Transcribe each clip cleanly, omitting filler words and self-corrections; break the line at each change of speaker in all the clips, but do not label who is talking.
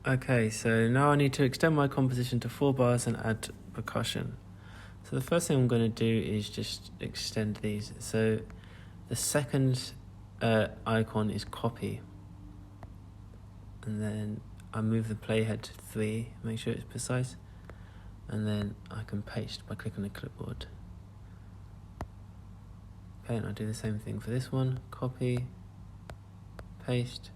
Okay, so now I need to extend my composition to 4 bars and add percussion. So the first thing I'm going to do is just extend these. So the second icon is copy. And then I move the playhead to 3, make sure it's precise. And then I can paste by clicking the clipboard. Okay, and I'll do the same thing for this one. Copy, paste,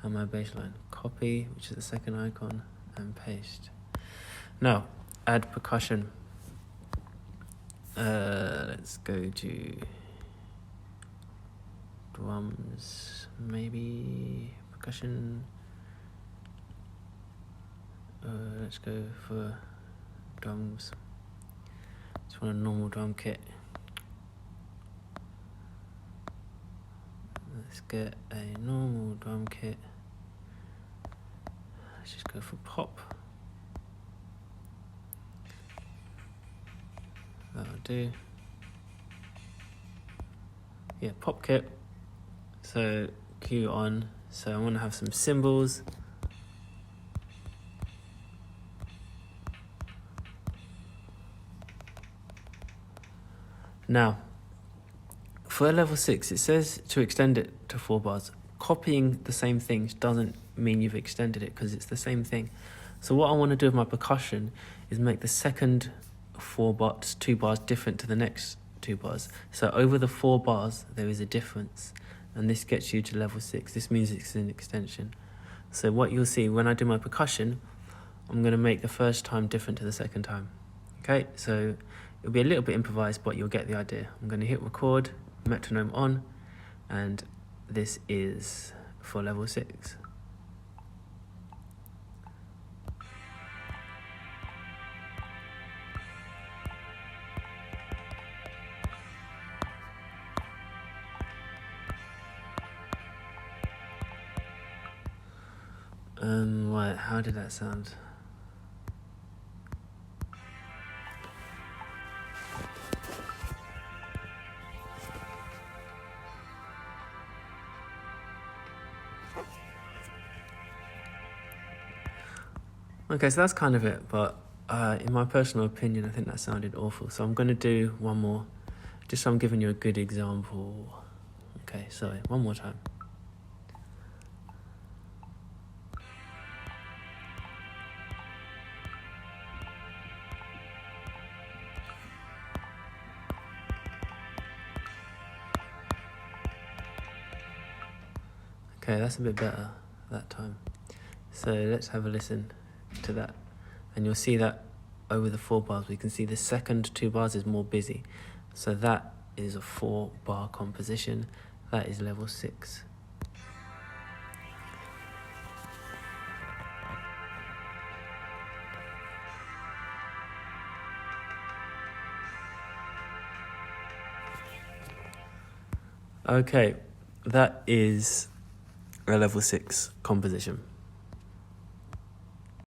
and my baseline. Copy, which is the second icon, and paste. Now, add percussion. Let's go to drums, maybe percussion. Let's go for drums. Just want a normal drum kit. Let's get a normal drum kit. Let's just go for pop. That'll do. Yeah, pop kit. So cue on. So I want to have some cymbals. Now, for level 6, it says to extend it to 4 bars. Copying the same things doesn't mean you've extended it because it's the same thing. So what I want to do with my percussion is make the second 2 bars different to the next 2 bars. So over the 4 bars, there is a difference. And this gets you to level 6. This means it's an extension. So what you'll see when I do my percussion, I'm going to make the first time different to the second time. Okay, so it'll be a little bit improvised, but you'll get the idea. I'm going to hit record, metronome on, and this is for level 6. Right, how did that sound? Okay, so that's kind of it, but in my personal opinion, I think that sounded awful. So I'm going to do one more, just so I'm giving you a good example. Okay, sorry, one more time. Okay, that's a bit better that time. So let's have a listen to that. And you'll see that over the 4 bars, we can see the second 2 bars is more busy. So that is a 4 bar composition. That is level 6. Okay, that is a level 6 composition.